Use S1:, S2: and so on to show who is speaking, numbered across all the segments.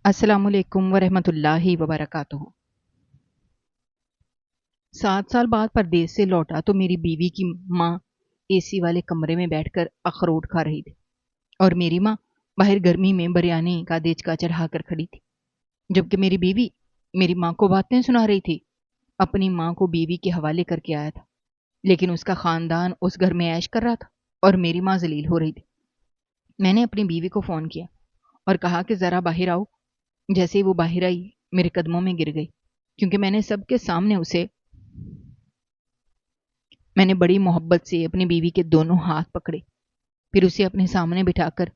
S1: السلام علیکم ورحمۃ اللہ وبرکاتہ۔ 7 سال بعد پردیس سے لوٹا تو میری بیوی کی ماں اے سی والے کمرے میں بیٹھ کر اخروٹ کھا رہی تھی اور میری ماں باہر گرمی میں بریانی کا دیچکا چڑھا کر کھڑی تھی، جبکہ میری بیوی میری ماں کو باتیں سنا رہی تھی۔ اپنی ماں کو بیوی کے حوالے کر کے آیا تھا، لیکن اس کا خاندان اس گھر میں عیش کر رہا تھا اور میری ماں ذلیل ہو رہی تھی۔ میں نے اپنی بیوی کو فون کیا اور کہا کہ ذرا باہر آؤ۔ جیسے ہی وہ باہر آئی میرے قدموں میں گر گئی، کیونکہ میں نے سب کے سامنے میں نے بڑی محبت سے اپنی بیوی کے دونوں ہاتھ پکڑے، پھر اسے اپنے سامنے بٹھا کر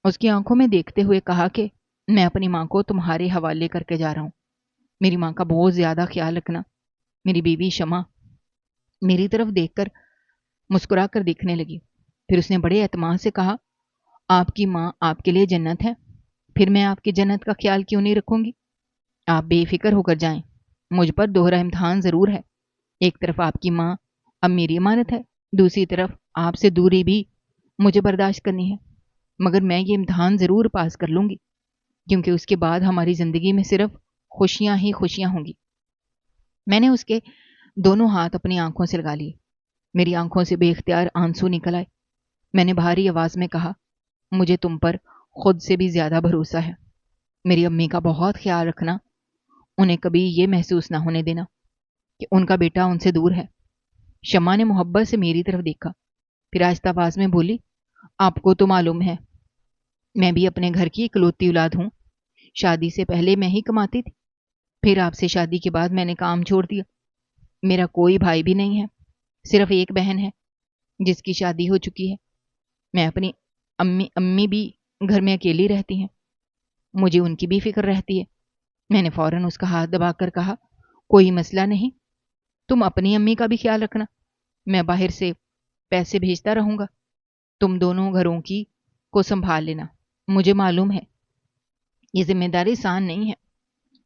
S1: اس کی آنکھوں میں دیکھتے ہوئے کہا کہ میں اپنی ماں کو تمہارے حوالے کر کے جا رہا ہوں۔ میری ماں کا بہت زیادہ خیال رکھنا۔ میری بیوی شمع میری طرف دیکھ کر مسکرا کر دیکھنے لگی، پھر اس نے بڑے اعتماد سے کہا، آپ کی ماں آپ کے لیے جنت ہے، پھر میں آپ کی جنت کا خیال کیوں نہیں رکھوں گی؟ آپ بے فکر ہو کر جائیں، مجھ پر دوہرا امتحان ضرور ہے۔ ایک طرف آپ کی ماں اب میری امانت ہے، دوسری طرف آپ سے دوری بھی مجھے برداشت کرنی ہے، مگر میں یہ امتحان ضرور پاس کر لوں گی، کیونکہ اس کے بعد ہماری زندگی میں صرف خوشیاں ہی خوشیاں ہوں گی۔ میں نے اس کے دونوں ہاتھ اپنی آنکھوں سے لگا لیے، میری آنکھوں سے بے اختیار آنسو نکل آئے۔ میں نے بھاری آواز میں کہا، مجھے تم پر خود سے بھی زیادہ بھروسہ ہے۔ میری امی کا بہت خیال رکھنا، انہیں کبھی یہ محسوس نہ ہونے دینا کہ ان کا بیٹا ان سے دور ہے۔ شمع نے محبت سے میری طرف دیکھا، پھر آہستہ آواز میں بولی، آپ کو تو معلوم ہے میں بھی اپنے گھر کی اکلوتی اولاد ہوں۔ شادی سے پہلے میں ہی کماتی تھی، پھر آپ سے شادی کے بعد میں نے کام چھوڑ دیا۔ میرا کوئی بھائی بھی نہیں ہے، صرف ایک بہن ہے جس کی شادی ہو چکی ہے۔ میں اپنی امی بھی گھر میں اکیلی رہتی ہیں، مجھے ان کی بھی فکر رہتی ہے۔ میں نے فوراً اس کا ہاتھ دبا کر کہا، کوئی مسئلہ نہیں، تم اپنی امی کا بھی خیال رکھنا، میں باہر سے پیسے بھیجتا رہوں گا، تم دونوں گھروں کی کو سنبھال لینا۔ مجھے معلوم ہے یہ ذمہ داری آسان نہیں ہے،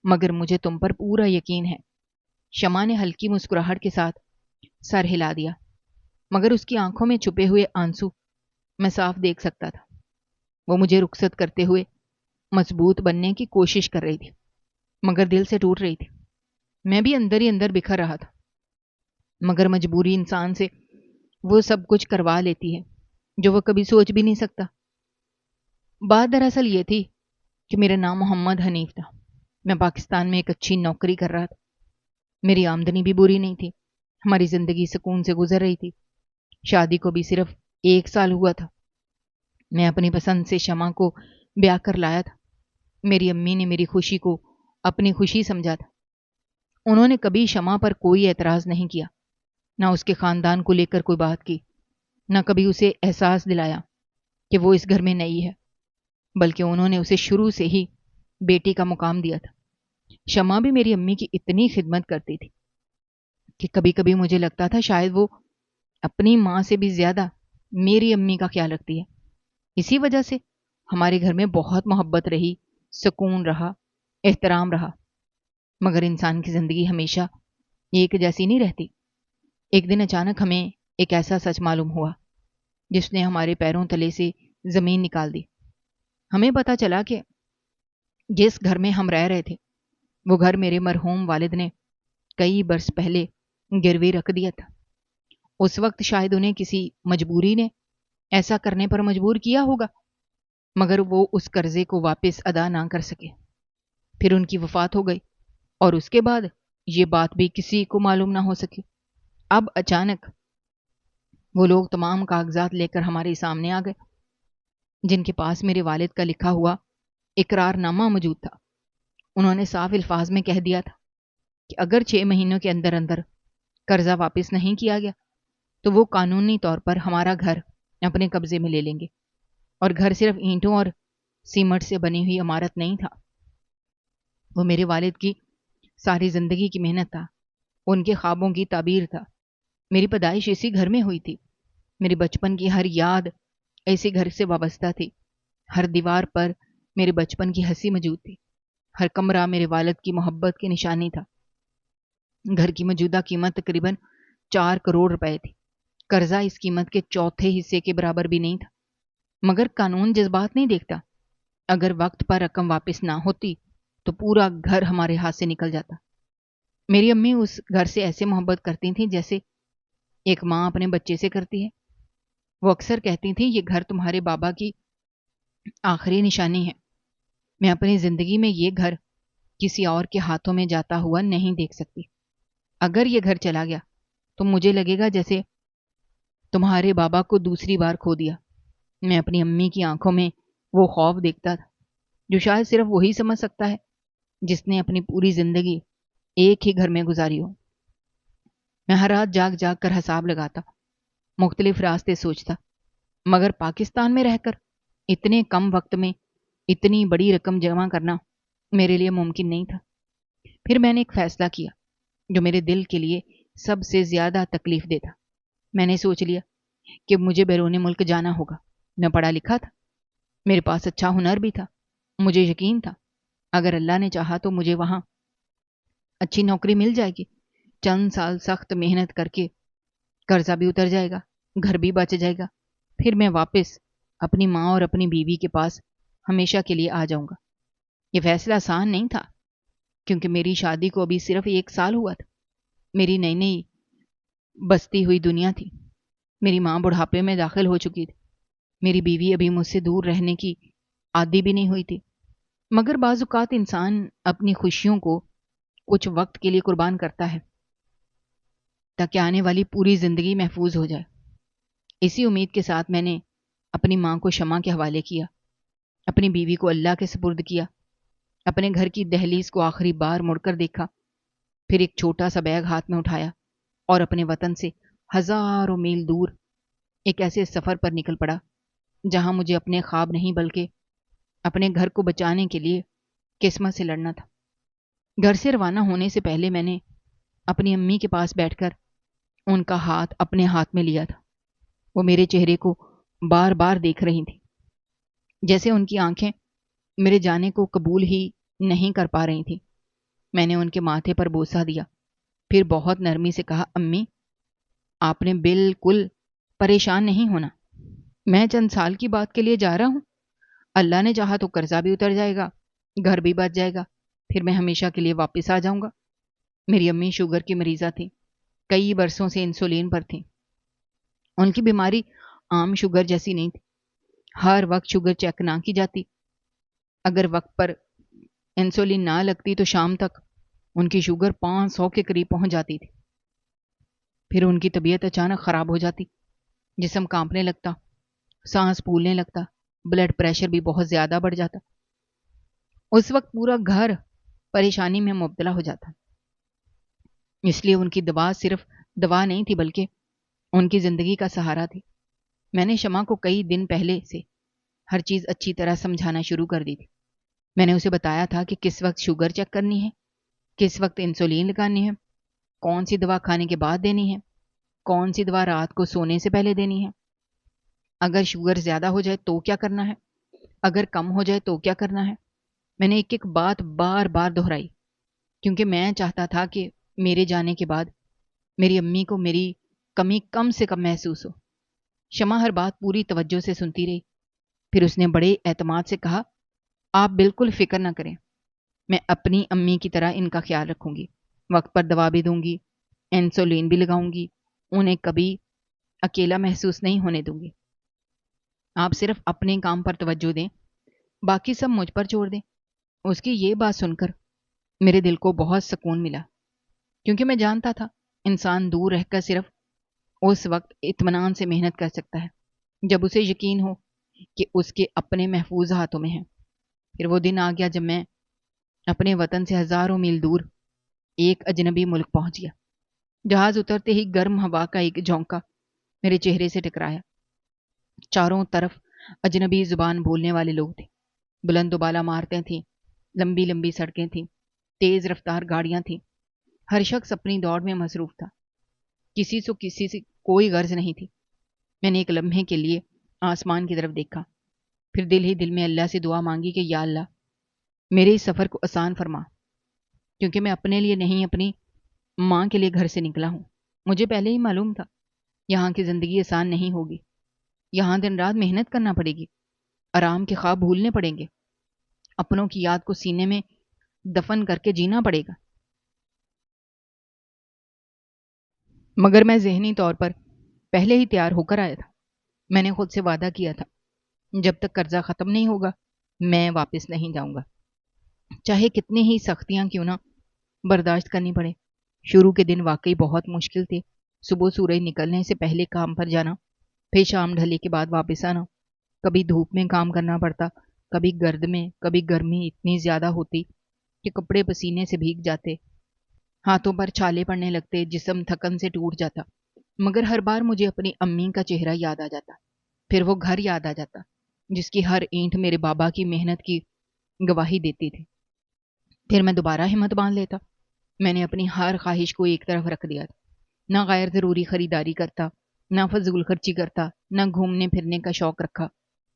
S1: مگر مجھے تم پر پورا یقین ہے۔ شمع نے ہلکی مسکراہٹ کے ساتھ سر ہلا دیا، مگر اس کی آنکھوں میں چھپے ہوئے آنسو میں صاف دیکھ سکتا تھا۔ وہ مجھے رخصت کرتے ہوئے مضبوط بننے کی کوشش کر رہی تھی، مگر دل سے ٹوٹ رہی تھی۔ میں بھی اندر ہی اندر بکھر رہا تھا، مگر مجبوری انسان سے وہ سب کچھ کروا لیتی ہے جو وہ کبھی سوچ بھی نہیں سکتا۔ بات دراصل یہ تھی کہ میرا نام محمد حنیف تھا، میں پاکستان میں ایک اچھی نوکری کر رہا تھا، میری آمدنی بھی بری نہیں تھی، ہماری زندگی سکون سے گزر رہی تھی۔ شادی کو بھی صرف 1 سال ہوا تھا۔ میں اپنی پسند سے شمع کو بیاہ کر لایا تھا۔ میری امی نے میری خوشی کو اپنی خوشی سمجھا تھا، انہوں نے کبھی شمع پر کوئی اعتراض نہیں کیا، نہ اس کے خاندان کو لے کر کوئی بات کی، نہ کبھی اسے احساس دلایا کہ وہ اس گھر میں نئی ہے، بلکہ انہوں نے اسے شروع سے ہی بیٹی کا مقام دیا تھا۔ شمع بھی میری امی کی اتنی خدمت کرتی تھی کہ کبھی کبھی مجھے لگتا تھا شاید وہ اپنی ماں سے بھی زیادہ میری امی کا خیال رکھتی ہے۔ اسی وجہ سے ہمارے گھر میں بہت محبت رہی، سکون رہا، احترام رہا، مگر انسان کی زندگی ہمیشہ ایک جیسی نہیں رہتی۔ ایک دن اچانک ہمیں ایک ایسا سچ معلوم ہوا جس نے ہمارے پیروں تلے سے زمین نکال دی۔ ہمیں پتہ چلا کہ جس گھر میں ہم رہ رہے تھے وہ گھر میرے مرحوم والد نے کئی برس پہلے گروی رکھ دیا تھا۔ اس وقت شاید انہیں کسی مجبوری نے ایسا کرنے پر مجبور کیا ہوگا، مگر وہ اس قرضے کو واپس ادا نہ کر سکے۔ پھر ان کی وفات ہو گئی اور اس کے بعد یہ بات بھی کسی کو معلوم نہ ہو سکی۔ اب اچانک وہ لوگ تمام کاغذات لے کر ہمارے سامنے آ گئے، جن کے پاس میرے والد کا لکھا ہوا اقرار نامہ موجود تھا۔ انہوں نے صاف الفاظ میں کہہ دیا تھا کہ اگر 6 مہینوں کے اندر اندر قرضہ واپس نہیں کیا گیا تو وہ قانونی طور پر ہمارا گھر اپنے قبضے میں لے لیں گے، اور گھر صرف اینٹوں اور سیمنٹ سے بنی ہوئی عمارت نہیں تھا، وہ میرے والد کی ساری زندگی کی محنت تھا، ان کے خوابوں کی تعبیر تھا۔ میری پیدائش اسی گھر میں ہوئی تھی، میری بچپن کی ہر یاد ایسے گھر سے وابستہ تھی، ہر دیوار پر میرے بچپن کی ہنسی موجود تھی، ہر کمرہ میرے والد کی محبت کی نشانی تھا۔ گھر کی موجودہ قیمت تقریباً 4 کروڑ روپے تھی، قرضہ اس قیمت کے چوتھے حصے کے برابر بھی نہیں تھا، مگر قانون جذبات نہیں دیکھتا، اگر وقت پر رقم واپس نہ ہوتی تو پورا گھر ہمارے ہاتھ سے نکل جاتا۔ میری امی اس گھر سے ایسے محبت کرتی تھیں جیسے ایک ماں اپنے بچے سے کرتی ہے۔ وہ اکثر کہتی تھیں یہ گھر تمہارے بابا کی آخری نشانی ہے۔ میں اپنی زندگی میں یہ گھر کسی اور کے ہاتھوں میں جاتا ہوا نہیں دیکھ سکتی۔ اگر یہ گھر چلا گیا تو مجھے لگے گا جیسے تمہارے بابا کو دوسری بار کھو دیا۔ میں اپنی امی کی آنکھوں میں وہ خوف دیکھتا تھا جو شاید صرف وہی سمجھ سکتا ہے جس نے اپنی پوری زندگی ایک ہی گھر میں گزاری ہو۔ میں ہر رات جاگ جاگ کر حساب لگاتا، مختلف راستے سوچتا، مگر پاکستان میں رہ کر اتنے کم وقت میں اتنی بڑی رقم جمع کرنا میرے لیے ممکن نہیں تھا۔ پھر میں نے ایک فیصلہ کیا جو میرے دل کے لیے سب سے زیادہ تکلیف دہ تھا۔ میں نے سوچ لیا کہ مجھے بیرون ملک جانا ہوگا۔ میں پڑھا لکھا تھا، میرے پاس اچھا ہنر بھی تھا، مجھے یقین تھا اگر اللہ نے چاہا تو مجھے وہاں اچھی نوکری مل جائے گی۔ چند سال سخت محنت کر کے قرضہ بھی اتر جائے گا، گھر بھی بچ جائے گا، پھر میں واپس اپنی ماں اور اپنی بیوی کے پاس ہمیشہ کے لیے آ جاؤں گا۔ یہ فیصلہ آسان نہیں تھا کیونکہ میری شادی کو ابھی صرف 1 سال ہوا تھا۔ میری نئی نئی بستی ہوئی دنیا تھی، میری ماں بڑھاپے میں داخل ہو چکی تھی، میری بیوی ابھی مجھ سے دور رہنے کی عادی بھی نہیں ہوئی تھی۔ مگر بعض اوقات انسان اپنی خوشیوں کو کچھ وقت کے لیے قربان کرتا ہے تاکہ آنے والی پوری زندگی محفوظ ہو جائے۔ اسی امید کے ساتھ میں نے اپنی ماں کو شمع کے حوالے کیا، اپنی بیوی کو اللہ کے سپرد کیا، اپنے گھر کی دہلیز کو آخری بار مڑ کر دیکھا، پھر ایک چھوٹا سا بیگ ہاتھ میں اٹھایا اور اپنے وطن سے ہزاروں میل دور ایک ایسے سفر پر نکل پڑا جہاں مجھے اپنے خواب نہیں بلکہ اپنے گھر کو بچانے کے لیے قسمت سے لڑنا تھا۔ گھر سے روانہ ہونے سے پہلے میں نے اپنی امی کے پاس بیٹھ کر ان کا ہاتھ اپنے ہاتھ میں لیا تھا۔ وہ میرے چہرے کو بار بار دیکھ رہی تھی، جیسے ان کی آنکھیں میرے جانے کو قبول ہی نہیں کر پا رہی تھیں۔ میں نے ان کے ماتھے پر بوسہ دیا، پھر بہت نرمی سے کہا، امی آپ نے بالکل پریشان نہیں ہونا، میں چند سال کی بات کے لیے جا رہا ہوں، اللہ نے چاہا تو قرضہ بھی اتر جائے گا، گھر بھی بچ جائے گا، پھر میں ہمیشہ کے لیے واپس آ جاؤں گا۔ میری امی شوگر کی مریضہ تھیں، کئی برسوں سے انسولین پر تھیں۔ ان کی بیماری عام شوگر جیسی نہیں تھی، ہر وقت شوگر چیک نہ کی جاتی، اگر وقت پر انسولین نہ لگتی تو شام تک ان کی شوگر 500 کے قریب پہنچ جاتی تھی۔ پھر ان کی طبیعت اچانک خراب ہو جاتی، جسم کانپنے لگتا، سانس پھولنے لگتا، بلڈ پریشر بھی بہت زیادہ بڑھ جاتا۔ اس وقت پورا گھر پریشانی میں مبتلا ہو جاتا، اس لیے ان کی دوا صرف دوا نہیں تھی بلکہ ان کی زندگی کا سہارا تھی۔ میں نے شمع کو کئی دن پہلے سے ہر چیز اچھی طرح سمجھانا شروع کر دی تھی۔ میں نے اسے بتایا تھا کہ کس وقت شوگر چیک کرنی ہے، کس وقت انسولین لگانی ہے، کون سی دوا کھانے کے بعد دینی ہے، کون سی دوا رات کو سونے سے پہلے دینی ہے، اگر شوگر زیادہ ہو جائے تو کیا کرنا ہے، اگر کم ہو جائے تو کیا کرنا ہے۔ میں نے ایک ایک بات بار بار دہرائی کیونکہ میں چاہتا تھا کہ میرے جانے کے بعد میری امی کو میری کمی کم سے کم محسوس ہو۔ شمع ہر بات پوری توجہ سے سنتی رہی، پھر اس نے بڑے اعتماد سے کہا، آپ بالکل فکر نہ کریں، میں اپنی امی کی طرح ان کا خیال رکھوں گی، وقت پر دوا بھی دوں گی، انسولین بھی لگاؤں گی، انہیں کبھی اکیلا محسوس نہیں ہونے دوں گی۔ آپ صرف اپنے کام پر توجہ دیں، باقی سب مجھ پر چھوڑ دیں۔ اس کی یہ بات سن کر میرے دل کو بہت سکون ملا کیونکہ میں جانتا تھا انسان دور رہ کر صرف اس وقت اطمینان سے محنت کر سکتا ہے جب اسے یقین ہو کہ اس کے اپنے محفوظ ہاتھوں میں ہیں۔ پھر وہ دن آ گیا جب میں اپنے وطن سے ہزاروں میل دور ایک اجنبی ملک پہنچ گیا۔ جہاز اترتے ہی گرم ہوا کا ایک جھونکا میرے چہرے سے ٹکرایا۔ چاروں طرف اجنبی زبان بولنے والے لوگ تھے، بلند و بالا عمارتیں تھیں، لمبی لمبی سڑکیں تھیں، تیز رفتار گاڑیاں تھیں، ہر شخص اپنی دوڑ میں مصروف تھا، کسی سے کوئی غرض نہیں تھی۔ میں نے ایک لمحے کے لیے آسمان کی طرف دیکھا، پھر دل ہی دل میں اللہ سے دعا مانگی کہ یا اللہ میرے اس سفر کو آسان فرما، کیونکہ میں اپنے لیے نہیں اپنی ماں کے لیے گھر سے نکلا ہوں۔ مجھے پہلے ہی معلوم تھا یہاں کی زندگی آسان نہیں ہوگی، یہاں دن رات محنت کرنا پڑے گی، آرام کے خواب بھولنے پڑیں گے، اپنوں کی یاد کو سینے میں دفن کر کے جینا پڑے گا؟ مگر میں ذہنی طور پر پہلے ہی تیار ہو کر آیا تھا۔ میں نے خود سے وعدہ کیا تھا، جب تک قرضہ ختم نہیں ہوگا میں واپس نہیں جاؤں گا، چاہے کتنی ہی سختیاں کیوں نہ برداشت کرنی پڑے۔ شروع کے دن واقعی بہت مشکل تھے۔ صبح سورج نکلنے سے پہلے کام پر جانا، پھر شام ڈھلے کے بعد واپس آنا۔ کبھی دھوپ میں کام کرنا پڑتا، کبھی گرد میں، کبھی گرمی اتنی زیادہ ہوتی کہ کپڑے پسینے سے بھیگ جاتے، ہاتھوں پر چھالے پڑنے لگتے، جسم تھکن سے ٹوٹ جاتا۔ مگر ہر بار مجھے اپنی امی کا چہرہ یاد آ جاتا، پھر وہ گھر یاد آ جاتا جس کی ہر اینٹ میرے بابا کی محنت کی گواہی دیتی تھی۔ پھر میں دوبارہ ہمت باندھ لیتا۔ میں نے اپنی ہر خواہش کو ایک طرف رکھ دیا تھا، نہ غیر ضروری خریداری کرتا، نہ فضول خرچی کرتا، نہ گھومنے پھرنے کا شوق رکھا۔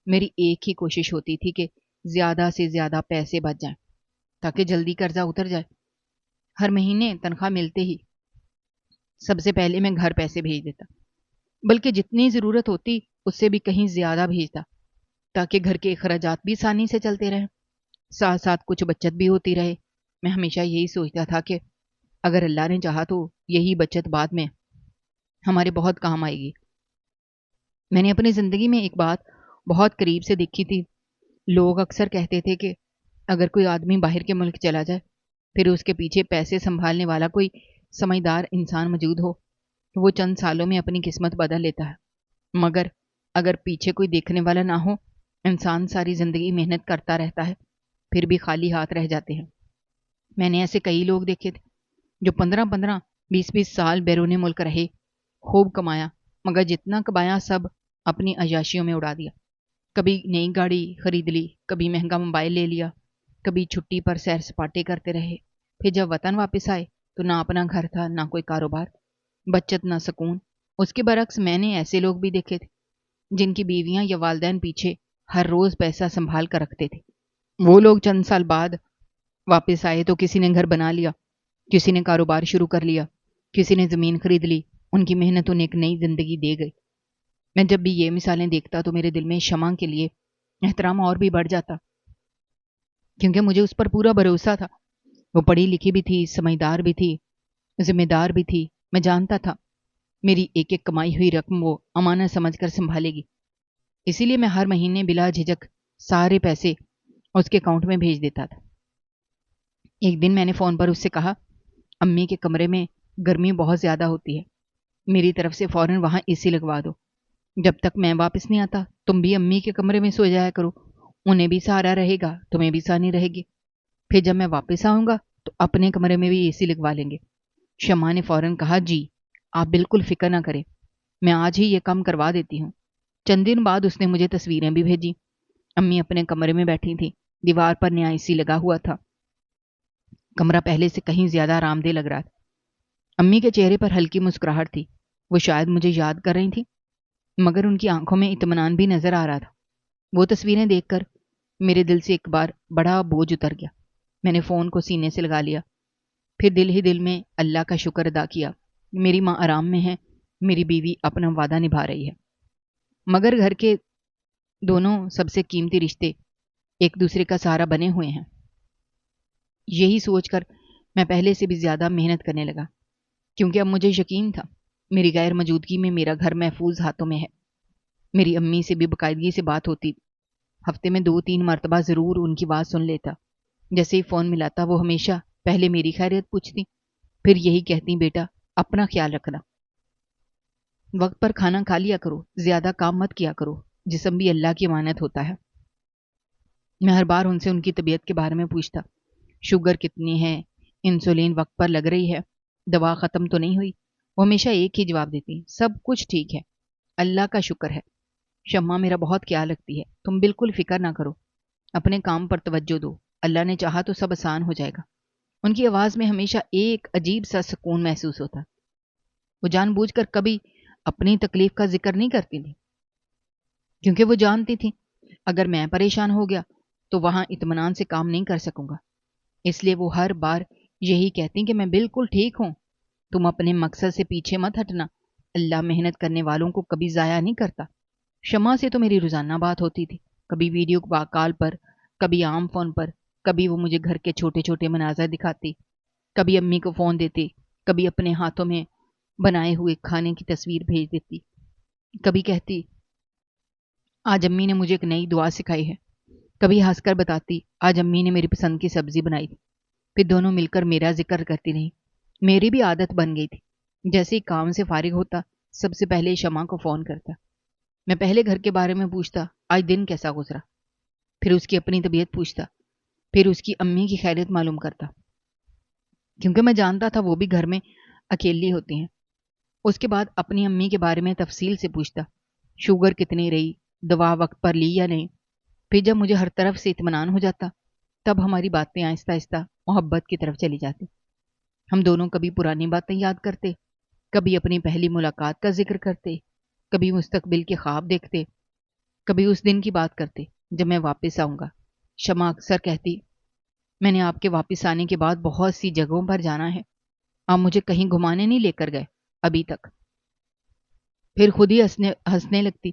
S1: میری ایک ہی کوشش ہوتی تھی کہ زیادہ سے زیادہ پیسے بچ جائیں تاکہ جلدی قرضہ اتر جائے۔ ہر مہینے تنخواہ ملتے ہی سب سے پہلے میں گھر پیسے بھیج دیتا، بلکہ جتنی ضرورت ہوتی اس سے بھی کہیں زیادہ بھیجتا تاکہ گھر کے اخراجات بھی آسانی سے چلتے رہیں، ساتھ ساتھ کچھ بچت بھی ہوتی رہے۔ میں ہمیشہ یہی سوچتا تھا کہ اگر اللہ نے چاہا تو یہی بچت بعد میں ہمارے بہت کام آئے گی۔ میں نے اپنی زندگی میں ایک بات بہت قریب سے دیکھی تھی۔ لوگ اکثر کہتے تھے کہ اگر کوئی آدمی باہر کے ملک چلا جائے پھر اس کے پیچھے پیسے سنبھالنے والا کوئی سمجھدار انسان موجود ہو تو وہ چند سالوں میں اپنی قسمت بدل لیتا ہے، مگر اگر پیچھے کوئی دیکھنے والا نہ ہو انسان ساری زندگی محنت کرتا رہتا ہے پھر بھی خالی ہاتھ رہ جاتے ہیں۔ میں نے ایسے کئی لوگ دیکھے تھے جو 15 20 سال بیرون ملک رہے، خوب کمایا، مگر جتنا کمایا سب اپنی عیاشیوں میں اڑا دیا۔ کبھی نئی گاڑی خرید لی، کبھی مہنگا موبائل لے لیا، کبھی چھٹی پر سیر سپاٹے کرتے رہے، پھر جب وطن واپس آئے تو نہ اپنا گھر تھا، نہ کوئی کاروبار، بچت نہ سکون۔ اس کے برعکس میں نے ایسے لوگ بھی دیکھے تھے جن کی بیویاں یا والدین پیچھے ہر روز پیسہ سنبھال کر رکھتے تھے۔ وہ لوگ چند سال بعد واپس آئے تو کسی نے گھر بنا لیا، کسی نے کاروبار شروع کر لیا، کسی نے زمین خرید لی۔ ان کی محنت انہیں ایک نئی زندگی دے گئی۔ میں جب بھی یہ مثالیں دیکھتا تو میرے دل میں شمع کے لیے احترام اور بھی بڑھ جاتا، کیونکہ مجھے اس پر پورا بھروسہ تھا۔ وہ پڑھی لکھی بھی تھی، سمجھدار بھی تھی، ذمہ دار بھی تھی۔ میں جانتا تھا میری ایک ایک کمائی ہوئی رقم وہ امانت سمجھ کر سنبھالے گی، اسی لیے میں ہر مہینے بلا جھجک سارے پیسے اس کے اکاؤنٹ میں بھیج دیتا تھا۔ ایک دن میں نے فون پر اس سے کہا، امی کے کمرے میں گرمی بہت زیادہ ہوتی ہے، میری طرف سے فوراً وہاں اے سی لگوا دو۔ جب تک میں واپس نہیں آتا تم بھی امی کے کمرے میں سو جایا کرو، انہیں بھی سہارا رہے گا، تمہیں بھی آسانی رہے گی۔ پھر جب میں واپس آؤں گا تو اپنے کمرے میں بھی اے سی لگوا لیں گے۔ شمع نے فوراً کہا، جی آپ بالکل فکر نہ کریں، میں آج ہی یہ کام کروا دیتی ہوں۔ چند دن بعد اس نے مجھے تصویریں بھی بھیجی۔ امی اپنے کمرے میں بیٹھی تھی، دیوار پر نیا اے سی لگا ہوا تھا، کمرہ پہلے سے کہیں زیادہ آرام دہ لگ رہا تھا۔ امی کے چہرے پر ہلکی مسکراہٹ تھی، وہ شاید مجھے یاد کر رہی تھی، مگر ان کی آنکھوں میں اطمینان بھی نظر آ رہا تھا۔ وہ تصویریں دیکھ کر میرے دل سے ایک بار بڑا بوجھ اتر گیا۔ میں نے فون کو سینے سے لگا لیا، پھر دل ہی دل میں اللہ کا شکر ادا کیا، میری ماں آرام میں ہے، میری بیوی اپنا وعدہ نبھا رہی ہے۔ مگر گھر کے دونوں سب سے قیمتی رشتے ایک دوسرے کا سہارا بنے ہوئے ہیں۔ یہی سوچ کر میں پہلے سے بھی زیادہ محنت کرنے لگا، کیونکہ اب مجھے یقین تھا میری غیر موجودگی میں میرا گھر محفوظ ہاتھوں میں ہے۔ میری امی سے بھی باقاعدگی سے بات ہوتی، ہفتے میں 2 3 مرتبہ ضرور ان کی بات سن لیتا۔ جیسے ہی فون ملاتا وہ ہمیشہ پہلے میری خیریت پوچھتی، پھر یہی کہتی، بیٹا اپنا خیال رکھنا، وقت پر کھانا کھا لیا کرو، زیادہ کام مت کیا کرو، جسم بھی اللہ کی امانت ہوتا ہے۔ میں ہر بار ان سے ان کی طبیعت کے بارے میں پوچھتا، شوگر کتنی ہے، انسولین وقت پر لگ رہی ہے، دوا ختم تو نہیں ہوئی؟ وہ ہمیشہ ایک ہی جواب دیتی، سب کچھ ٹھیک ہے، اللہ کا شکر ہے، شمع میرا بہت خیال رکھتی ہے، تم بالکل فکر نہ کرو، اپنے کام پر توجہ دو، اللہ نے چاہا تو سب آسان ہو جائے گا۔ ان کی آواز میں ہمیشہ ایک عجیب سا سکون محسوس ہوتا۔ وہ جان بوجھ کر کبھی اپنی تکلیف کا ذکر نہیں کرتی تھی، کیونکہ وہ جانتی تھی اگر میں پریشان ہو گیا تو وہاں اطمینان سے کام نہیں کر سکوں گا۔ اس لیے وہ ہر بار یہی کہتی کہ میں بالکل ٹھیک ہوں، تم اپنے مقصد سے پیچھے مت ہٹنا، اللہ محنت کرنے والوں کو کبھی ضائع نہیں کرتا۔ شمع سے تو میری روزانہ بات ہوتی تھی، کبھی ویڈیو کال پر، کبھی عام فون پر، کبھی وہ مجھے گھر کے چھوٹے چھوٹے مناظر دکھاتی، کبھی امی کو فون دیتی، کبھی اپنے ہاتھوں میں بنائے ہوئے کھانے کی تصویر بھیج دیتی، کبھی کہتی آج امی نے مجھے ایک نئی دعا سکھائی ہے، کبھی ہنس کر بتاتی آج امی نے میری پسند کی سبزی بنائی تھی۔ پھر دونوں مل کر میرا ذکر کرتی رہیں۔ میری بھی عادت بن گئی تھی، جیسے ہی کام سے فارغ ہوتا سب سے پہلے شمع کو فون کرتا۔ میں پہلے گھر کے بارے میں پوچھتا، آج دن کیسا گزرا، پھر اس کی اپنی طبیعت پوچھتا، پھر اس کی امی کی خیریت معلوم کرتا، کیونکہ میں جانتا تھا وہ بھی گھر میں اکیلی ہوتی ہیں۔ اس کے بعد اپنی امی کے بارے میں تفصیل سے پوچھتا، شوگر کتنی رہی، دوا وقت پر لی یا نہیں۔ پھر جب مجھے ہر طرف سے اطمینان ہو جاتا تب ہماری باتیں آہستہ آہستہ محبت کی طرف چلی جاتی۔ ہم دونوں کبھی پرانی باتیں یاد کرتے، کبھی اپنی پہلی ملاقات کا ذکر کرتے، کبھی مستقبل کے خواب دیکھتے، کبھی اس دن کی بات کرتے جب میں واپس آؤں گا۔ شمع اکثر کہتی، میں نے آپ کے واپس آنے کے بعد بہت سی جگہوں پر جانا ہے، آپ مجھے کہیں گھمانے نہیں لے کر گئے ابھی تک۔ پھر خود ہی ہنسنے لگتی،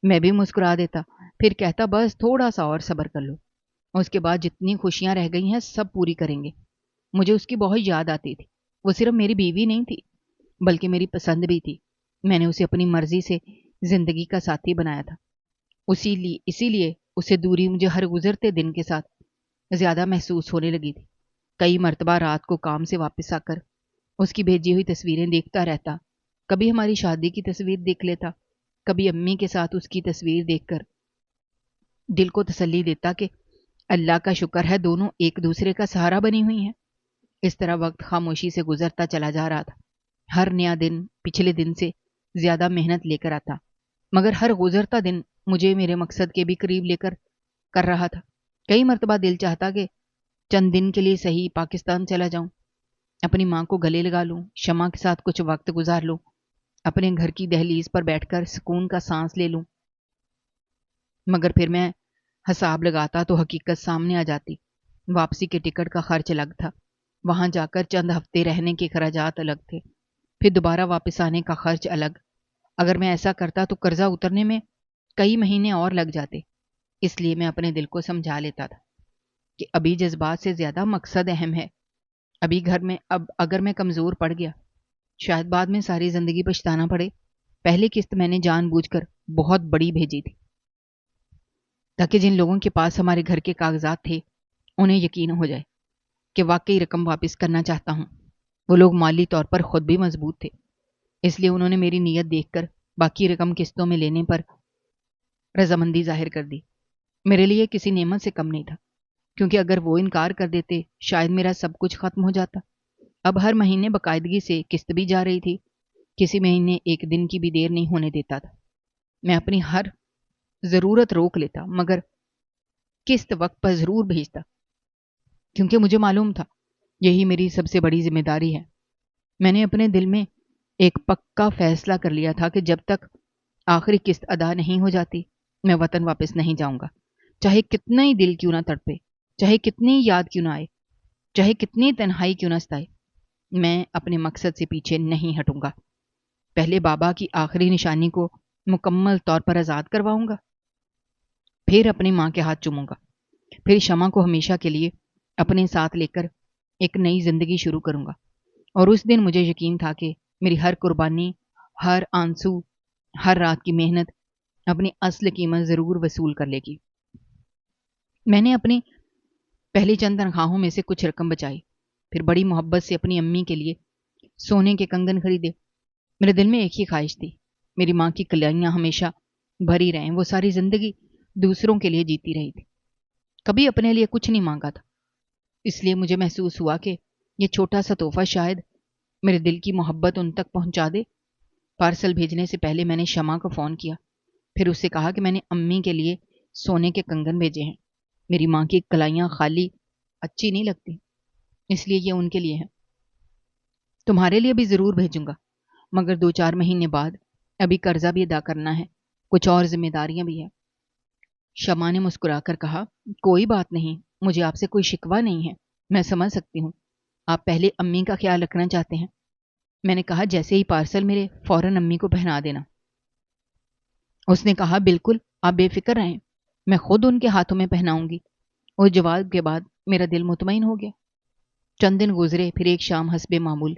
S1: میں بھی مسکرا دیتا، پھر کہتا بس تھوڑا سا اور صبر کر لو، اس کے بعد جتنی خوشیاں رہ گئی ہیں سب پوری کریں گے۔ مجھے اس کی بہت یاد آتی تھی، وہ صرف میری بیوی نہیں تھی بلکہ میری پسند بھی تھی۔ میں نے اسے اپنی مرضی سے زندگی کا ساتھی بنایا تھا، اسی لیے اسے دوری مجھے ہر گزرتے دن کے ساتھ زیادہ محسوس ہونے لگی تھی۔ کئی مرتبہ رات کو کام سے واپس آ کر اس کی بھیجی ہوئی تصویریں دیکھتا رہتا، کبھی ہماری شادی کی تصویر دیکھ لیتا، کبھی امی کے ساتھ اس کی تصویر دیکھ کر دل کو تسلی دیتا کہ اللہ کا شکر ہے دونوں ایک دوسرے کا سہارا بنی ہوئی ہیں۔ اس طرح وقت خاموشی سے گزرتا چلا جا رہا تھا۔ ہر نیا دن پچھلے دن سے زیادہ محنت لے کر آتا، مگر ہر گزرتا دن مجھے میرے مقصد کے بھی قریب لے کر رہا تھا۔ کئی مرتبہ دل چاہتا کہ چند دن کے لیے صحیح پاکستان چلا جاؤں، اپنی ماں کو گلے لگا لوں، شمع کے ساتھ کچھ وقت گزار لوں، اپنے گھر کی دہلیز پر بیٹھ کر سکون کا سانس لے لوں۔ مگر پھر میں حساب لگاتا تو حقیقت سامنے آ جاتی۔ واپسی کے ٹکٹ کا خرچ الگ تھا، وہاں جا کر چند ہفتے رہنے کے اخراجات الگ تھے، پھر دوبارہ واپس آنے کا خرچ الگ۔ اگر میں ایسا کرتا تو قرضہ اترنے میں کئی مہینے اور لگ جاتے۔ اس لیے میں اپنے دل کو سمجھا لیتا تھا کہ ابھی جذبات سے زیادہ مقصد اہم ہے۔ ابھی اگر میں کمزور پڑ گیا شاید بعد میں ساری زندگی پچھتانا پڑے۔ پہلی قسط میں نے جان بوجھ کر بہت بڑی بھیجی تھی تاکہ جن لوگوں کے پاس ہمارے گھر کے کاغذات تھے انہیں یقین ہو جائے کہ واقعی رقم واپس کرنا چاہتا ہوں۔ وہ لوگ مالی طور پر خود بھی مضبوط تھے، اس لیے انہوں نے میری نیت دیکھ کر باقی رقم قسطوں میں لینے پر رضامندی ظاہر کر دی۔ میرے لیے کسی نعمت سے کم نہیں تھا، کیونکہ اگر وہ انکار کر دیتے شاید میرا سب کچھ ختم ہو جاتا۔ اب ہر مہینے باقاعدگی سے قسط بھی جا رہی تھی، کسی مہینے ایک دن کی بھی دیر نہیں ہونے دیتا تھا۔ میں اپنی ہر ضرورت روک لیتا مگر قسط وقت پر ضرور بھیجتا، کیونکہ مجھے معلوم تھا یہی میری سب سے بڑی ذمہ داری ہے۔ میں نے اپنے دل میں ایک پکا فیصلہ کر لیا تھا کہ جب تک آخری قسط ادا نہیں ہو جاتی میں وطن واپس نہیں جاؤں گا، چاہے کتنا ہی دل کیوں نہ تڑپے، چاہے کتنی یاد کیوں نہ آئے، چاہے کتنی تنہائی کیوں نہ ستائے، میں اپنے مقصد سے پیچھے نہیں ہٹوں گا۔ پہلے بابا کی آخری نشانی کو مکمل طور پر آزاد کرواؤں گا، پھر اپنی ماں کے ہاتھ چوموں گا، پھر شمع کو ہمیشہ کے لیے اپنے ساتھ لے کر ایک نئی زندگی شروع کروں گا۔ اور اس دن مجھے یقین تھا کہ میری ہر قربانی، ہر آنسو، ہر رات کی محنت اپنی اصل قیمت ضرور وصول کر لے گی۔ میں نے اپنی پہلی چند تنخواہوں میں سے کچھ رقم بچائی، پھر بڑی محبت سے اپنی امی کے لیے سونے کے کنگن خریدے۔ میرے دل میں ایک ہی خواہش تھی، میری ماں کی کلیاں ہمیشہ بھری رہیں۔ وہ ساری زندگی دوسروں کے لیے جیتی رہی تھی، کبھی اپنے لیے کچھ نہیں مانگا تھا۔ اس لیے مجھے محسوس ہوا کہ یہ چھوٹا سا تحفہ شاید میرے دل کی محبت ان تک پہنچا دے۔ پارسل بھیجنے سے پہلے میں نے شمع کو فون کیا، پھر اس سے کہا کہ میں نے امی کے لیے سونے کے کنگن بھیجے ہیں۔ میری ماں کی کلائیاں خالی اچھی نہیں لگتی، اس لیے یہ ان کے لیے ہے۔ تمہارے لیے بھی ضرور بھیجوں گا، مگر 2-4 مہینے بعد، ابھی قرضہ بھی ادا کرنا ہے، کچھ اور ذمہ داریاں بھی ہیں۔ شمع نے مسکرا کر کہا، کوئی بات نہیں، مجھے آپ سے کوئی شکوہ نہیں ہے، میں سمجھ سکتی ہوں آپ پہلے امی کا خیال رکھنا چاہتے ہیں۔ میں نے کہا جیسے ہی پارسل میرے فوراً امی کو پہنا دینا۔ اس نے کہا بالکل، آپ بے فکر رہیں، میں خود ان کے ہاتھوں میں پہناؤں گی۔ اس جواب کے بعد میرا دل مطمئن ہو گیا۔ چند دن گزرے، پھر ایک شام حسب معمول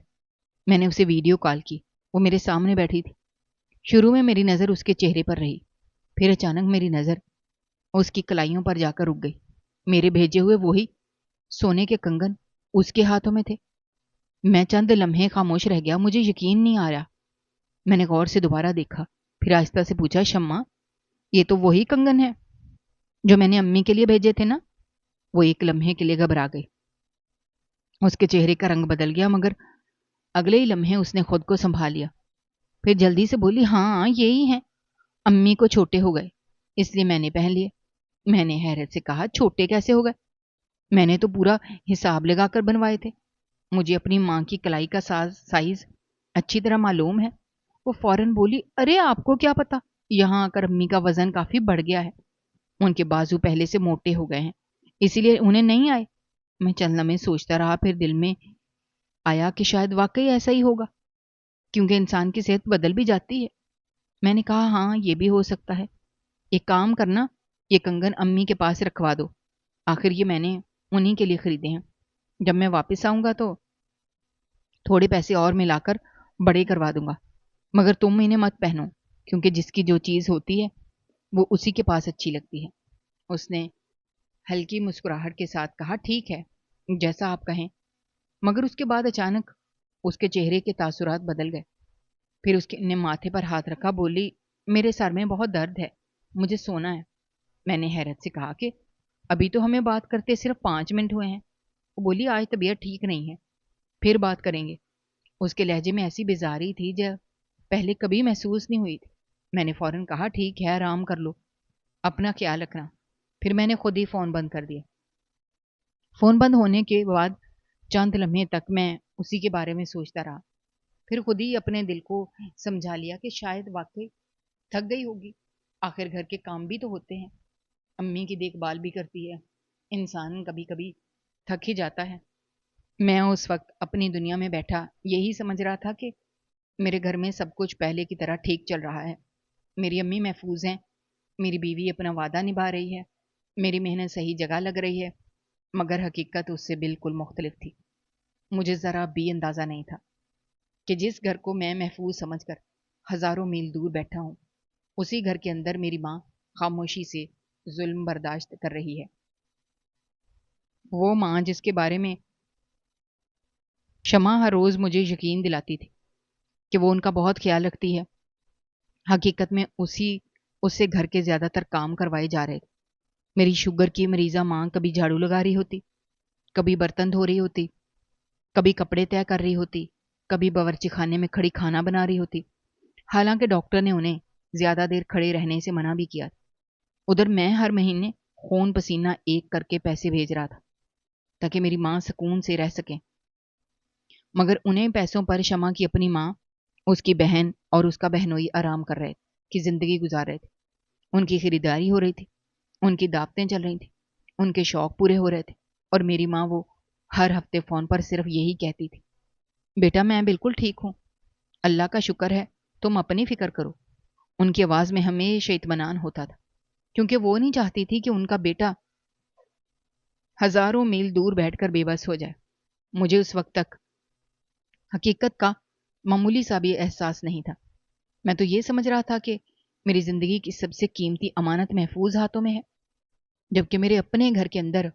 S1: میں نے اسے ویڈیو کال کی۔ وہ میرے سامنے بیٹھی تھی۔ شروع میں میری نظر اس کے چہرے پر رہی، پھر اچانک میری نظر اس کی کلائیوں پر جا کر رک گئی۔ میرے بھیجے ہوئے وہی سونے کے کنگن اس کے ہاتھوں میں تھے۔ میں چند لمحے خاموش رہ گیا، مجھے یقین نہیں آ رہا۔ میں نے غور سے دوبارہ دیکھا، پھر آہستہ سے پوچھا، شمع، یہ تو وہی کنگن ہے جو میں نے امی کے لیے بھیجے تھے نا؟ وہ ایک لمحے کے لیے گھبرا گئی۔ اس کے چہرے کا رنگ بدل گیا، مگر اگلے ہی لمحے اس نے خود کو سنبھال لیا۔ پھر جلدی سے بولی، ہاں یہی ہیں، امی کو چھوٹے ہو گئے اس لیے میں نے پہن لیے۔ میں نے حیرت سے کہا، چھوٹے کیسے ہو گئے؟ میں نے تو پورا حساب لگا کر بنوائے تھے۔ مجھے اپنی ماں کی کلائی کا سائز اچھی طرح معلوم ہے۔ وہ فوراً بولی، ارے آپ کو کیا پتا، یہاں آ کر امی کا وزن کافی بڑھ گیا ہے، ان کے بازو پہلے سے موٹے ہو گئے ہیں، اسی لیے انہیں نہیں آئے۔ میں چند لمحے سوچتا رہا، پھر دل میں آیا کہ شاید واقعی ایسا ہی ہوگا، کیونکہ انسان کی صحت بدل بھی جاتی ہے۔ میں نے کہا، ہاں یہ بھی ہو سکتا ہے۔ ایک کام کرنا، یہ کنگن امی کے پاس رکھوا دو، آخر یہ میں نے انہی کے لیے خریدے ہیں۔ جب میں واپس آؤں گا تو تھوڑے پیسے اور ملا کر بڑے کروا دوں گا، مگر تم انہیں مت پہنو، کیونکہ جس کی جو چیز ہوتی ہے وہ اسی کے پاس اچھی لگتی ہے۔ اس نے ہلکی مسکراہٹ کے ساتھ کہا، ٹھیک ہے، جیسا آپ کہیں۔ مگر اس کے بعد اچانک اس کے چہرے کے تاثرات بدل گئے۔ پھر اس نے ماتھے پر ہاتھ رکھا، بولی، میرے سر میں بہت درد ہے، مجھے سونا ہے۔ میں نے حیرت سے کہا کہ ابھی تو ہمیں بات کرتے صرف 5 منٹ ہوئے ہیں۔ وہ بولی، آج طبیعت ٹھیک نہیں ہے، پھر بات کریں گے۔ اس کے لہجے میں ایسی بیزاری تھی جو پہلے کبھی محسوس نہیں ہوئی تھی۔ میں نے فوراً کہا، ٹھیک ہے، آرام کر لو، اپنا خیال رکھنا۔ پھر میں نے خود ہی فون بند کر دیا۔ فون بند ہونے کے بعد چند لمحے تک میں اسی کے بارے میں سوچتا رہا، پھر خود ہی اپنے دل کو سمجھا لیا کہ شاید واقعی تھک گئی ہوگی، آخر گھر کے کام بھی تو ہوتے ہیں، امی کی دیکھ بھال بھی کرتی ہے، انسان کبھی کبھی تھک ہی جاتا ہے۔ میں اس وقت اپنی دنیا میں بیٹھا یہی سمجھ رہا تھا کہ میرے گھر میں سب کچھ پہلے کی طرح ٹھیک چل رہا ہے، میری امی محفوظ ہیں، میری بیوی اپنا وعدہ نبھا رہی ہے، میری محنت صحیح جگہ لگ رہی ہے، مگر حقیقت اس سے بالکل مختلف تھی۔ مجھے ذرا بھی اندازہ نہیں تھا کہ جس گھر کو میں محفوظ سمجھ کر ہزاروں میل دور بیٹھا ہوں، اسی گھر کے اندر میری ماں خاموشی سے ظلم برداشت کر رہی ہے۔ وہ ماں جس کے بارے میں شمع ہر روز مجھے یقین دلاتی تھی کہ وہ ان کا بہت خیال رکھتی ہے، حقیقت میں اس سے گھر کے زیادہ تر کام کروائے جا رہے تھے۔ میری شوگر کی مریضہ ماں کبھی جھاڑو لگا رہی ہوتی، کبھی برتن دھو رہی ہوتی، کبھی کپڑے طے کر رہی ہوتی، کبھی باورچی خانے میں کھڑی کھانا بنا رہی ہوتی، حالانکہ ڈاکٹر نے انہیں زیادہ دیر کھڑے رہنے سے منع بھی کیا تھا۔ ادھر میں ہر مہینے خون پسینہ ایک کر کے پیسے بھیج رہا تھا تاکہ میری ماں سکون سے رہ سکیں، مگر انہیں پیسوں پر شمع کی اپنی ماں، اس کی بہن اور اس کا بہنوئی آرام کر رہے تھے، کی زندگی گزار رہے تھے۔ ان کی خریداری ہو رہی تھی، ان کی دعوتیں چل رہی تھیں، ان کے شوق پورے ہو رہے تھے، اور میری ماں وہ ہر ہفتے فون پر صرف یہی کہتی تھی، بیٹا میں بالکل ٹھیک ہوں، اللہ کا شکر ہے، تم اپنی فکر کرو۔ ان کی آواز میں ہمیشہ اطمینان ہوتا تھا، کیونکہ وہ نہیں چاہتی تھی کہ ان کا بیٹا ہزاروں میل دور بیٹھ کر بے بس ہو جائے۔ مجھے اس وقت تک حقیقت کا معمولی سا بھی احساس نہیں تھا۔ میں تو یہ سمجھ رہا تھا کہ میری زندگی کی سب سے قیمتی امانت محفوظ ہاتھوں میں ہے، جبکہ میرے اپنے گھر کے اندر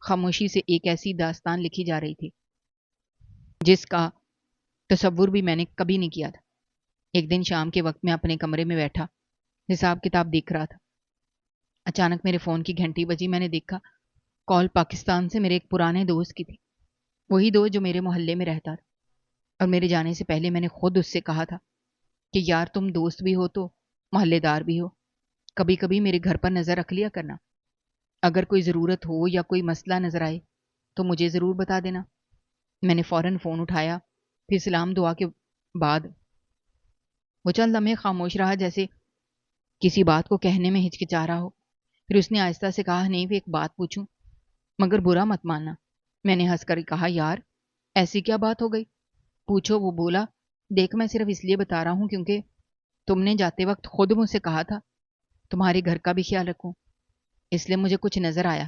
S1: خاموشی سے ایک ایسی داستان لکھی جا رہی تھی جس کا تصور بھی میں نے کبھی نہیں کیا تھا۔ ایک دن شام کے وقت میں اپنے کمرے میں بیٹھا حساب کتاب دیکھ رہا تھا، اچانک میرے فون کی گھنٹی بجی۔ میں نے دیکھا کال پاکستان سے میرے ایک پرانے دوست کی تھی، وہی دوست جو میرے محلے میں رہتا تھا، اور میرے جانے سے پہلے میں نے خود اس سے کہا تھا کہ یار تم دوست بھی ہو تو محلے دار بھی ہو، کبھی کبھی میرے گھر پر نظر رکھ لیا کرنا، اگر کوئی ضرورت ہو یا کوئی مسئلہ نظر آئے تو مجھے ضرور بتا دینا۔ میں نے فوراً فون اٹھایا، پھر سلام دعا کے بعد وہ چند لمحے خاموش رہا، جیسے کسی بات کو کہنے میں ہچکچا رہا ہو، پھر اس نے آہستہ سے کہا، نہیں ایک بات پوچھوں، مگر برا مت ماننا۔ میں نے ہنس کر کہا، یار ایسی کیا بات ہو گئی، پوچھو۔ وہ بولا، دیکھ میں صرف اس لیے بتا رہا ہوں کیونکہ تم نے جاتے وقت خود مجھ سے کہا تھا تمہارے گھر کا بھی خیال رکھوں، اس لیے مجھے کچھ نظر آیا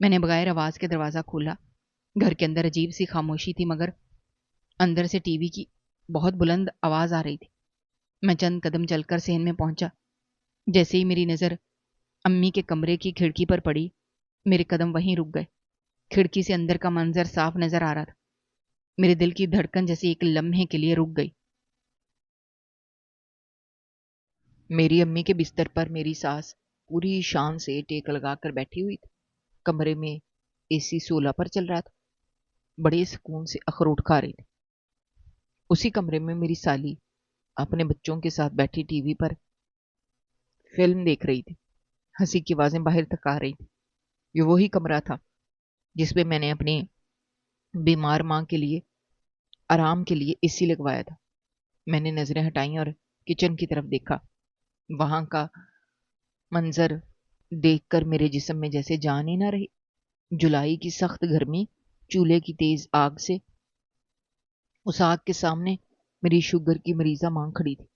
S1: میں نے بغیر آواز کے دروازہ کھولا۔ گھر کے اندر عجیب سی خاموشی تھی، مگر اندر سے ٹی وی کی بہت بلند آواز آ رہی تھی۔ میں چند قدم چل کر صحن میں پہنچا۔ جیسے ہی میری نظر امی کے کمرے کی کھڑکی پر پڑی، میرے قدم وہیں رک گئے۔ کھڑکی سے اندر کا منظر صاف نظر آ رہا تھا۔ میرے دل کی دھڑکن جیسے ایک لمحے کے لیے رک گئی۔ میری امی کے بستر پر میری ساس پوری شان سے ٹیک لگا کر بیٹھی ہوئی تھی۔ کمرے میں اے سی 16 پر چل رہا تھا۔ بڑے سکون سے اخروٹ کھا رہی تھی۔ اسی کمرے میں میری سالی اپنے بچوں کے ساتھ بیٹھی ٹی وی پر فلم دیکھ رہی تھی۔ ہنسی کی آوازیں باہر تک آ رہی تھی۔ یہ وہی کمرہ تھا جس میں میں نے اپنی بیمار ماں کے لیے آرام کے لیے اے سی لگوایا تھا۔ میں نے نظریں ہٹائیں اور کچن کی طرف دیکھا۔ وہاں کا منظر دیکھ کر میرے جسم میں جیسے جان ہی نہ رہی۔ جولائی کی سخت گرمی، چولہے کی تیز آگ سے اس آگ کے سامنے میری شوگر کی مریضہ ماں کھڑی تھی۔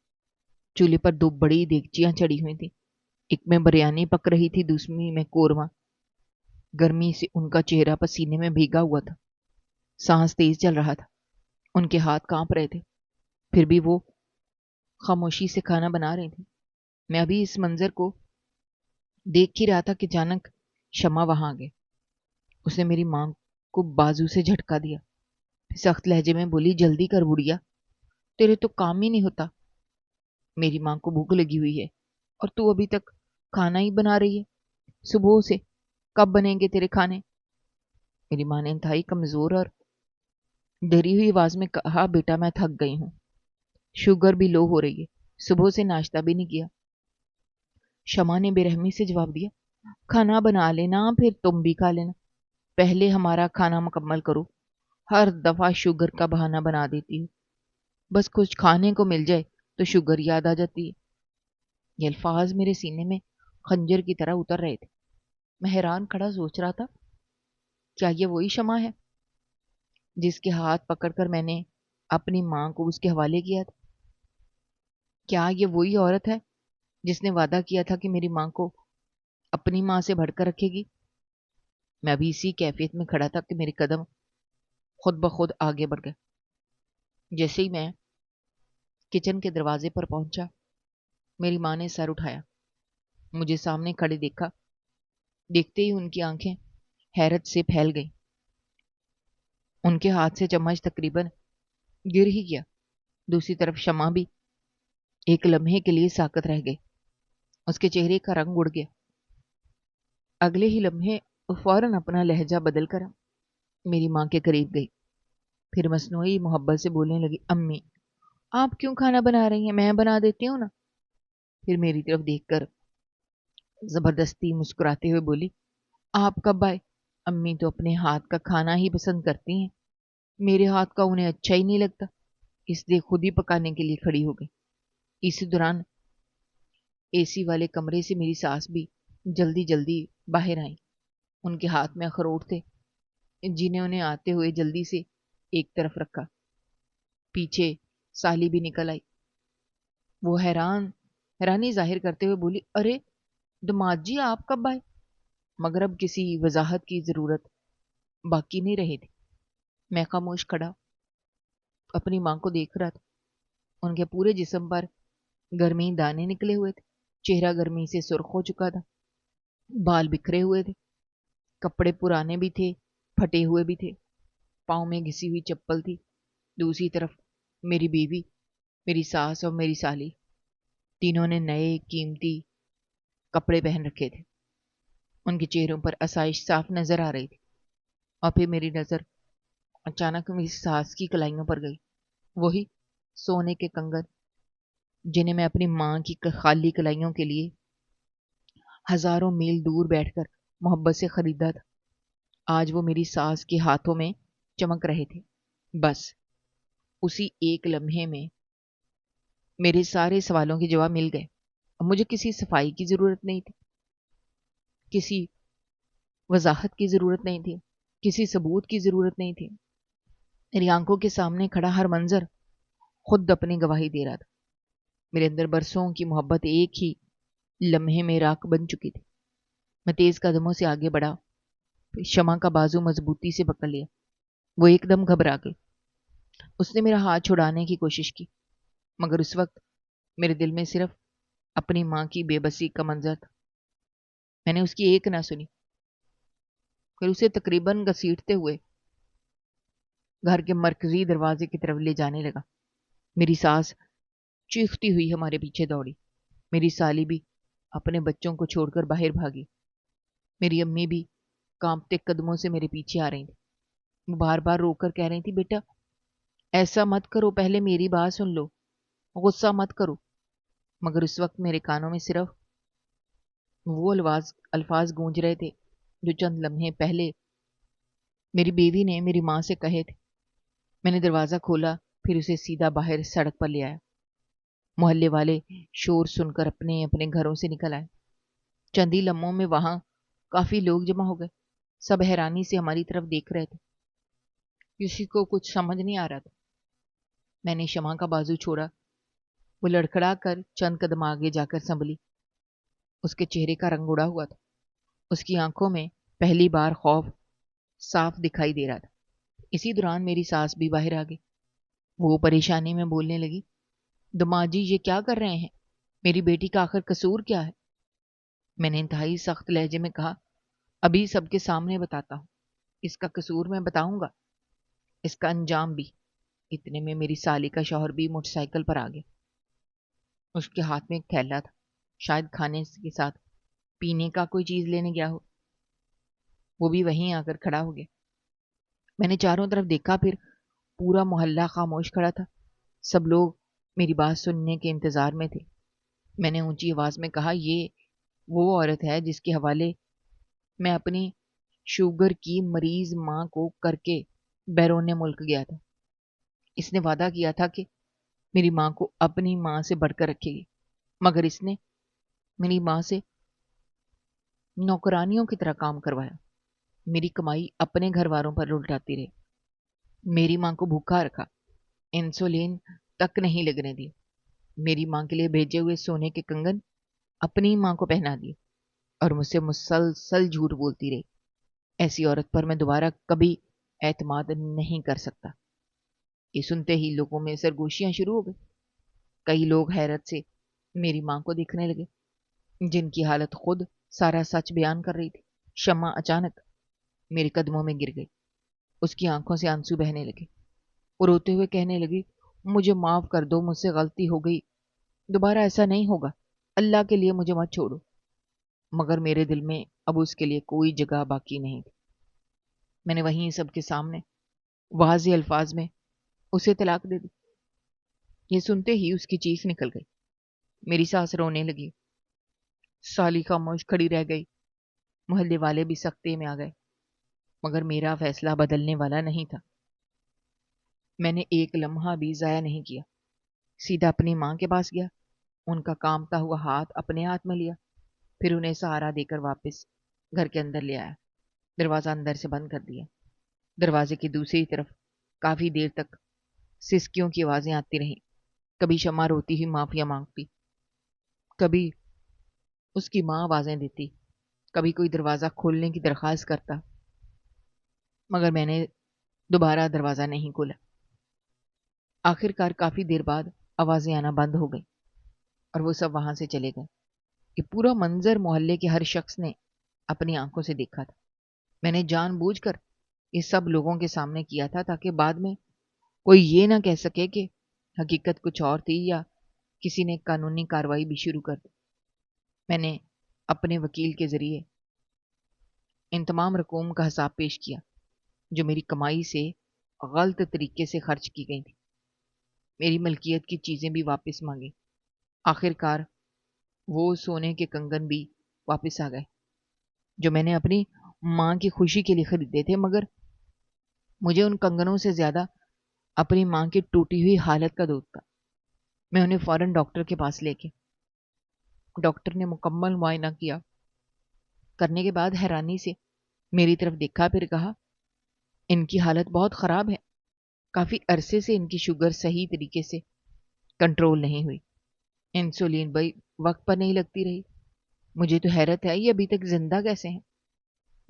S1: چولہے پر 2 بڑی دیگچیاں چڑھی ہوئی تھیں۔ ایک میں بریانی پک رہی تھی، دوسری میں قورمہ۔ گرمی سے ان کا چہرہ پسینے میں بھیگا ہوا تھا۔ سانس تیز چل رہا تھا۔ ان کے ہاتھ کانپ رہے تھے، پھر بھی وہ خاموشی سے کھانا بنا رہی تھی۔ میں ابھی اس منظر کو دیکھ ہی رہا تھا کہ اچانک شمع وہاں آ گئے۔ اس نے میری ماں کو بازو سے جھٹکا دیا، سخت لہجے میں بولی، جلدی کر بڑھیا، تیرے تو کام ہی نہیں ہوتا۔ میری ماں کو بھوک لگی ہوئی ہے اور تو ابھی تک کھانا ہی بنا رہی ہے۔ صبح سے کب بنیں گے تیرے کھانے؟ میری ماں نے انتہائی کمزور اور ڈری ہوئی آواز میں کہا، بیٹا میں تھک گئی ہوں، شوگر بھی لو ہو رہی ہے، صبح سے ناشتہ بھی نہیں کیا۔ شمع نے بے رحمی سے جواب دیا، کھانا بنا لینا پھر تم بھی کھا لینا، پہلے ہمارا کھانا مکمل کرو، ہر دفعہ شوگر کا بہانہ بنا دیتی ہوں، بس کچھ کھانے کو مل جائے تو شوگر یاد آ جاتی ہے۔ یہ الفاظ میرے سینے میں خنجر کی طرح اتر رہے تھے۔ میں حیران کھڑا سوچ رہا تھا، کیا یہ وہی شمع ہے جس کے ہاتھ پکڑ کر میں نے اپنی ماں کو اس کے حوالے کیا تھا؟ کیا یہ وہی عورت ہے جس نے وعدہ کیا تھا کہ میری ماں کو اپنی ماں سے بڑھ کر رکھے گی؟ میں ابھی اسی کیفیت میں کھڑا تھا کہ میرے قدم خود بخود آگے بڑھ گئے۔ جیسے ہی میں کچن کے دروازے پر پہنچا، میری ماں نے سر اٹھایا، مجھے سامنے کھڑے دیکھا۔ دیکھتے ہی ان کی آنکھیں حیرت سے پھیل گئیں۔ ان کے ہاتھ سے چمچ تقریباً گر ہی گیا۔ دوسری طرف شمع بھی ایک لمحے کے لیے ساکت رہ گئی۔ اس کے چہرے کا رنگ اڑ گیا۔ اگلے ہی لمحے فوراً اپنا لہجہ بدل کر میری ماں کے قریب گئی، پھر مصنوعی محبت سے بولنے لگی، امی آپ کیوں کھانا بنا رہی ہیں؟ میں بنا دیتی ہوں نا۔ پھر میری طرف دیکھ کر زبردستی مسکراتے ہوئے بولی، آپ کب آئے؟ امی تو اپنے ہاتھ کا کھانا ہی پسند کرتی ہیں، میرے ہاتھ کا انہیں اچھا ہی نہیں لگتا، اس لیے خود ہی پکانے کے لیے کھڑی ہو گئی۔ اسی دوران اے سی والے کمرے سے میری ساس بھی جلدی جلدی باہر آئیں۔ ان کے ہاتھ میں اخروٹ تھے جنہیں انہیں آتے ہوئے جلدی سے ایک طرف رکھا۔ پیچھے سالی بھی نکل آئی۔ وہ حیرانی ظاہر کرتے ہوئے بولی، ارے دماد جی آپ کب آئے؟ مگر اب کسی وضاحت کی ضرورت باقی نہیں رہی تھی۔ میں خاموش کھڑا اپنی ماں کو دیکھ رہا تھا۔ ان کے پورے جسم پر گرمی دانے نکلے ہوئے تھے، چہرہ گرمی سے سرخ ہو چکا تھا، بال بکھرے ہوئے تھے، کپڑے پرانے بھی تھے، پھٹے ہوئے بھی تھے، پاؤں میں گھسی ہوئی چپل تھی۔ دوسری طرف میری بیوی، میری ساس اور میری سالی، تینوں نے نئے قیمتی کپڑے پہن رکھے تھے۔ ان کے چہروں پر آسائش صاف نظر آ رہی تھی۔ اور پھر میری نظر اچانک میری ساس کی کلائیوں پر گئی، وہی سونے کے کنگن جنہیں میں اپنی ماں کی خالی کلائیوں کے لیے ہزاروں میل دور بیٹھ کر محبت سے خریدا تھا، آج وہ میری ساس کے ہاتھوں میں چمک رہے تھے۔ بس اسی ایک لمحے میں میرے سارے سوالوں کے جواب مل گئے۔ اب مجھے کسی صفائی کی ضرورت نہیں تھی، کسی وضاحت کی ضرورت نہیں تھی، کسی ثبوت کی ضرورت نہیں تھی۔ میری آنکھوں کے سامنے کھڑا ہر منظر خود اپنی گواہی دے رہا تھا۔ میرے اندر برسوں کی محبت ایک ہی لمحے میں راکھ بن چکی تھی۔ میں تیز قدموں سے آگے بڑھا، شمع کا بازو مضبوطی سے پکڑ لیا۔ وہ ایک دم گھبرا گئی۔ اس نے میرا ہاتھ چھڑانے کی کوشش کی، مگر اس وقت میرے دل میں صرف اپنی ماں کی بے بسی کا منظر تھا۔ میں نے اس کی ایک نہ سنی، پھر اسے تقریباً گھسیٹتے ہوئے گھر کے مرکزی دروازے کی طرف لے جانے لگا۔ میری ساس چیختی ہوئی ہمارے پیچھے دوڑی۔ میری سالی بھی اپنے بچوں کو چھوڑ کر باہر بھاگی۔ میری امی بھی کانپتے قدموں سے میرے پیچھے آ رہی تھی۔ وہ بار بار رو کر کہہ رہی تھی، بیٹا ایسا مت کرو، پہلے میری بات سن لو، غصہ مت کرو۔ مگر اس وقت میرے کانوں میں صرف وہ الفاظ گونج رہے تھے جو چند لمحے پہلے میری بیوی نے میری ماں سے کہے تھے۔ میں نے دروازہ کھولا، پھر اسے سیدھا باہر سڑک پر لے آیا۔ محلے والے شور سن کر اپنے اپنے گھروں سے نکل آئے۔ چند ہی لمحوں میں وہاں کافی لوگ جمع ہو گئے۔ سب حیرانی سے ہماری طرف دیکھ رہے تھے۔ کسی کو کچھ سمجھ نہیں آ رہا تھا۔ میں نے شمع کا بازو چھوڑا۔ وہ لڑکھڑا کر چند قدم آگے جا کر سنبھلی۔ اس کے چہرے کا رنگ اڑا ہوا تھا۔ اس کی آنکھوں میں پہلی بار خوف صاف دکھائی دے رہا تھا۔ اسی دوران میری ساس بھی باہر آ گئی۔ وہ پریشانی میں بولنے لگی، دماجی یہ کیا کر رہے ہیں؟ میری بیٹی کا آخر قصور کیا ہے؟ میں نے انتہائی سخت لہجے میں کہا، ابھی سب کے سامنے بتاتا ہوں، اس کا قصور میں بتاؤں گا، اس کا انجام بھی۔ اتنے میں میری سالی کا شوہر بھی موٹر سائیکل پر آ گیا۔ اس کے ہاتھ میں ایک تھیلا تھا، شاید کھانے کے ساتھ پینے کا کوئی چیز لینے گیا ہو۔ وہ بھی وہیں آ کر کھڑا ہو گیا۔ میں نے چاروں طرف دیکھا، پھر پورا محلہ خاموش کھڑا تھا۔ سب لوگ میری بات سننے کے انتظار میں تھے۔ میں نے اونچی آواز میں کہا، یہ وہ عورت ہے جس کے حوالے میں اپنی شوگر کی مریض ماں کو کر کے بیرون ملک گیا تھا۔ اس نے وعدہ کیا تھا کہ میری ماں کو اپنی ماں سے بڑھ کر رکھے گی، مگر اس نے میری ماں سے نوکرانیوں کی طرح کام کروایا۔ میری کمائی اپنے گھر والوں پر لٹاتی رہی۔ میری ماں کو بھوکا رکھا، انسولین تک نہیں لگنے دی۔ میری ماں کے لیے بھیجے ہوئے سونے کے کنگن اپنی ماں کو پہنا دیے اور مجھ سے مسلسل جھوٹ بولتی رہی۔ ایسی عورت پر میں دوبارہ کبھی اعتماد نہیں کر سکتا۔ یہ سنتے ہی لوگوں میں سرگوشیاں شروع ہو گئی۔ کئی لوگ حیرت سے میری ماں کو دیکھنے لگے، جن کی حالت خود سارا سچ بیان کر رہی تھی۔ شمع اچانک میرے قدموں میں گر گئی۔ اس کی آنکھوں سے آنسو بہنے لگے۔ وہ روتے ہوئے کہنے لگی، مجھے معاف کر دو، مجھ سے غلطی ہو گئی، دوبارہ ایسا نہیں ہوگا، اللہ کے لیے مجھے مت چھوڑو۔ مگر میرے دل میں اب اس کے لیے کوئی جگہ باقی نہیں تھی۔ میں نے وہیں سب کے سامنے واضح الفاظ میں اسے طلاق دے دی۔ یہ سنتے ہی اس کی چیخ نکل گئی۔ میری ساس رونے لگی، سالی خاموش کھڑی رہ گئی۔ محلے والے بھی سختے میں آ گئے، مگر میرا فیصلہ بدلنے والا نہیں تھا۔ میں نے ایک لمحہ بھی ضائع نہیں کیا، سیدھا اپنی ماں کے پاس گیا، ان کا کامتا ہوا ہاتھ اپنے ہاتھ میں لیا، پھر انہیں سہارا دے کر واپس گھر کے اندر لے آیا۔ دروازہ اندر سے بند کر دیا۔ دروازے کی دوسری طرف کافی دیر تک سسکیوں کی آوازیں آتی رہیں۔ کبھی شمع روتی ہوئی معافیا مانگتی، کبھی اس کی ماں آوازیں دیتی، کبھی کوئی دروازہ کھولنے کی درخواست کرتا، مگر میں نے دوبارہ دروازہ نہیں کھولا۔ آخر کار کافی دیر بعد آوازیں آنا بند ہو گئی اور وہ سب وہاں سے چلے گئے۔ یہ پورا منظر محلے کے ہر شخص نے اپنی آنکھوں سے دیکھا تھا۔ میں نے جان بوجھ کر یہ سب لوگوں کے سامنے کیا تھا تاکہ بعد میں کوئی یہ نہ کہہ سکے کہ حقیقت کچھ اور تھی یا کسی نے قانونی کارروائی بھی شروع کر دی۔ میں نے اپنے وکیل کے ذریعے ان تمام رقوم کا حساب پیش کیا جو میری کمائی سے غلط طریقے سے خرچ کی گئی تھی۔ میری ملکیت کی چیزیں بھی واپس مانگی۔ آخر کار وہ سونے کے کنگن بھی واپس آ گئے جو میں نے اپنی ماں کی خوشی کے لیے خریدے تھے، مگر مجھے ان کنگنوں سے زیادہ اپنی ماں کی ٹوٹی ہوئی حالت کا دودھ تھا۔ میں انہیں فوراً ڈاکٹر کے پاس لے کے، ڈاکٹر نے مکمل معائنہ کیا، کرنے کے بعد حیرانی سے میری طرف دیکھا، پھر کہا، ان کی حالت بہت خراب ہے، کافی عرصے سے ان کی شوگر صحیح طریقے سے کنٹرول نہیں ہوئی، انسولین بھی وقت پر نہیں لگتی رہی، مجھے تو حیرت ہے یہ ابھی تک زندہ کیسے ہیں۔